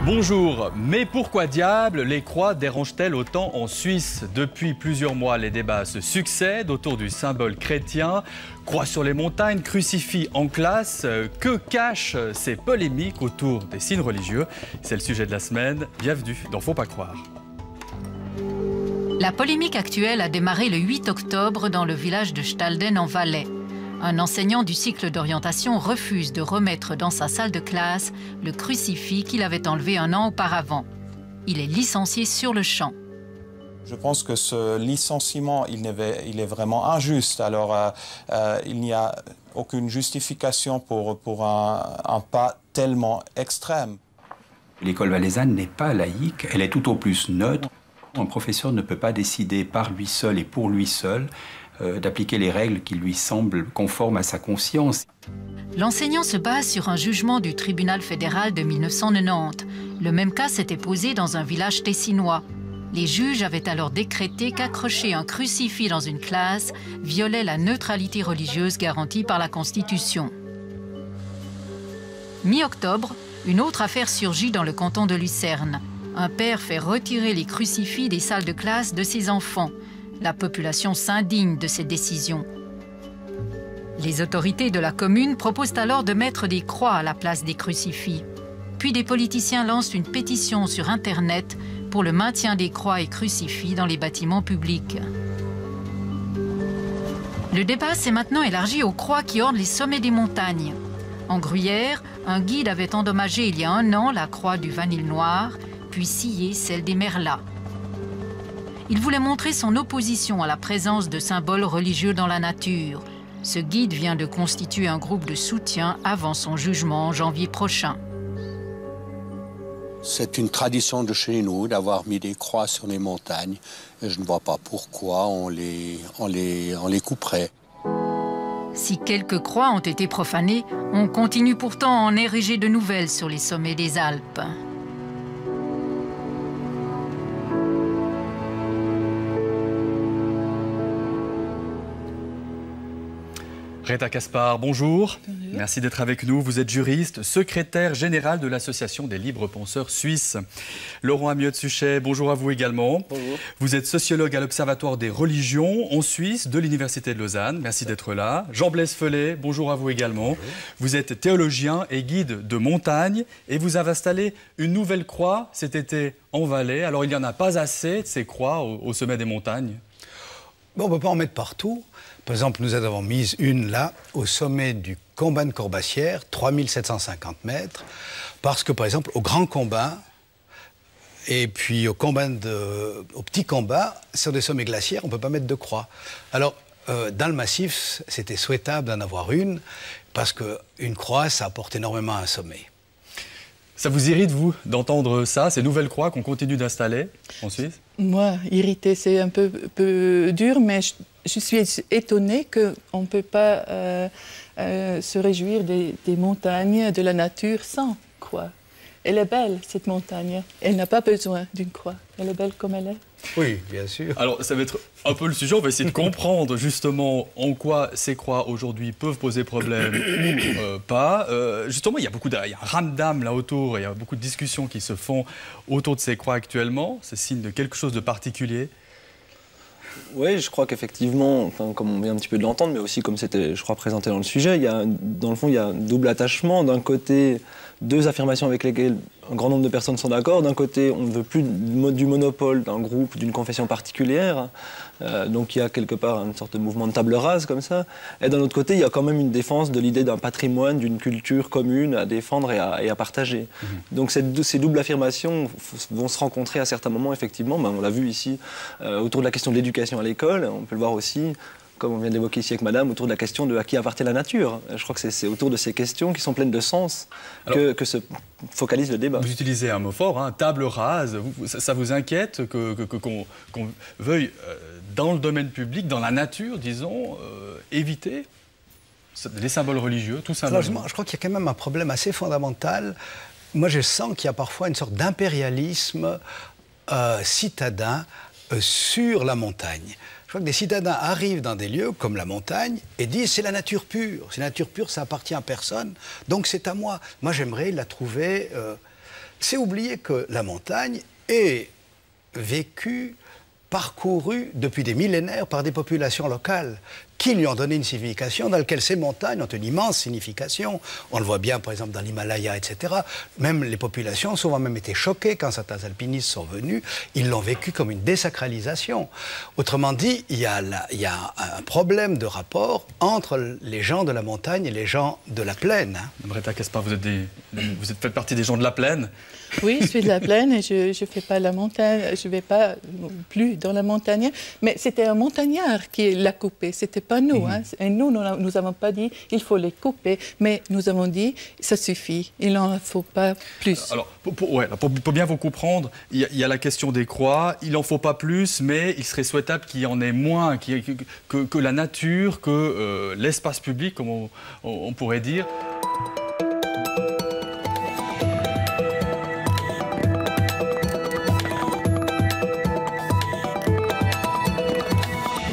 Bonjour, mais pourquoi diable les croix dérangent-elles autant en Suisse? Depuis plusieurs mois, les débats se succèdent autour du symbole chrétien. Croix sur les montagnes, crucifix en classe. Que cachent ces polémiques autour des signes religieux? C'est le sujet de la semaine. Bienvenue dans Faut pas croire. La polémique actuelle a démarré le 8 octobre dans le village de Stalden en Valais. Un enseignant du cycle d'orientation refuse de remettre dans sa salle de classe le crucifix qu'il avait enlevé un an auparavant. Il est licencié sur le champ. Je pense que ce licenciement, il est vraiment injuste. Alors, il n'y a aucune justification pour un pas tellement extrême. L'école valaisanne n'est pas laïque, elle est tout au plus neutre. Un professeur ne peut pas décider par lui seul et pour lui seul d'appliquer les règles qui lui semblent conformes à sa conscience. L'enseignant se base sur un jugement du tribunal fédéral de 1990. Le même cas s'était posé dans un village tessinois. Les juges avaient alors décrété qu'accrocher un crucifix dans une classe violait la neutralité religieuse garantie par la Constitution. Mi-octobre, une autre affaire surgit dans le canton de Lucerne. Un père fait retirer les crucifix des salles de classe de ses enfants. La population s'indigne de cette décision. Les autorités de la commune proposent alors de mettre des croix à la place des crucifix. Puis des politiciens lancent une pétition sur Internet pour le maintien des croix et crucifix dans les bâtiments publics. Le débat s'est maintenant élargi aux croix qui ornent les sommets des montagnes. En Gruyère, un guide avait endommagé il y a un an la croix du Vanille noir, puis scié celle des Merlats. Il voulait montrer son opposition à la présence de symboles religieux dans la nature. Ce guide vient de constituer un groupe de soutien avant son jugement en janvier prochain. C'est une tradition de chez nous d'avoir mis des croix sur les montagnes. Et je ne vois pas pourquoi on les couperait. Si quelques croix ont été profanées, on continue pourtant à en ériger de nouvelles sur les sommets des Alpes. Rita Caspar, bonjour. Merci d'être avec nous. Vous êtes juriste, secrétaire général de l'Association des libres penseurs suisses. Laurent Amiot-Suchet, bonjour à vous également. Bonjour. Vous êtes sociologue à l'Observatoire des religions en Suisse de l'Université de Lausanne. Merci d'être là. Jean-Blaise Fellet, bonjour à vous également. Bonjour. Vous êtes théologien et guide de montagne et vous avez installé une nouvelle croix cet été en Valais. Alors il n'y en a pas assez de ces croix au sommet des montagnes? Bon, on ne peut pas en mettre partout. Par exemple, nous en avons mis une là, au sommet du Combin de Corbassière, 3750 mètres, parce que, par exemple, au Grand Combin, et puis au Petit Combin, sur des sommets glaciaires, on ne peut pas mettre de croix. Alors, dans le massif, c'était souhaitable d'en avoir une, parce qu'une croix, ça apporte énormément à un sommet. Ça vous irrite, vous, d'entendre ça, ces nouvelles croix qu'on continue d'installer en Suisse? Moi, irrité, c'est un peu dur, mais je suis étonnée qu'on ne peut pas se réjouir des montagnes, de la nature sans croix. Elle est belle, cette montagne. Elle n'a pas besoin d'une croix. Elle est belle comme elle est. Oui, bien sûr. Alors, ça va être un peu le sujet. On va essayer de comprendre justement en quoi ces croix aujourd'hui peuvent poser problème ou pas. Justement, il y a un ramdam là autour. Il y a beaucoup de discussions qui se font autour de ces croix actuellement. C'est signe de quelque chose de particulier. Oui, je crois qu'effectivement, comme on vient un petit peu de l'entendre, mais aussi comme c'était, je crois, présenté dans le sujet, dans le fond, il y a un double attachement. D'un côté, deux affirmations avec lesquelles un grand nombre de personnes sont d'accord. D'un côté, on ne veut plus du monopole d'un groupe, d'une confession particulière. Donc il y a quelque part une sorte de mouvement de table rase comme ça. Et d'un autre côté, il y a quand même une défense de l'idée d'un patrimoine, d'une culture commune à défendre et à partager. Donc ces doubles affirmations vont se rencontrer à certains moments, effectivement. On l'a vu ici autour de la question de l'éducation à l'école. On peut le voir aussi, comme on vient de l'évoquer ici avec Madame, autour de la question de à qui appartient la nature. Je crois que c'est autour de ces questions qui sont pleines de sens que se focalise le débat. Vous utilisez un mot fort, hein, table rase. Ça vous inquiète qu'on veuille, dans le domaine public, dans la nature, disons, éviter les symboles religieux, tout simplement? Je crois qu'il y a quand même un problème assez fondamental. Moi, je sens qu'il y a parfois une sorte d'impérialisme citadin sur la montagne. Je crois que des citadins arrivent dans des lieux comme la montagne et disent c'est la nature pure. C'est la nature pure, ça appartient à personne, donc c'est à moi. Moi, j'aimerais la trouver C'est oublier que la montagne est vécue, parcourue depuis des millénaires par des populations locales qui lui ont donné une signification dans laquelle ces montagnes ont une immense signification. On le voit bien, par exemple, dans l'Himalaya, etc. Même les populations ont souvent même été choquées quand certains alpinistes sont venus. Ils l'ont vécu comme une désacralisation. Autrement dit, il y a un problème de rapport entre les gens de la montagne et les gens de la plaine. Bretta Caspar, vous faites partie des gens de la plaine. Oui, je suis de la plaine et je ne fais pas la montagne, je ne vais pas plus dans la montagne. Mais c'était un montagnard qui l'a coupé, ce n'était pas nous. Hein. Et nous n'avons pas dit il faut les couper, mais nous avons dit ça suffit, il n'en faut pas plus. Alors, pour bien vous comprendre, il y a la question des croix, il n'en faut pas plus, mais il serait souhaitable qu'il y en ait moins, que la nature, que l'espace public, comme on pourrait dire,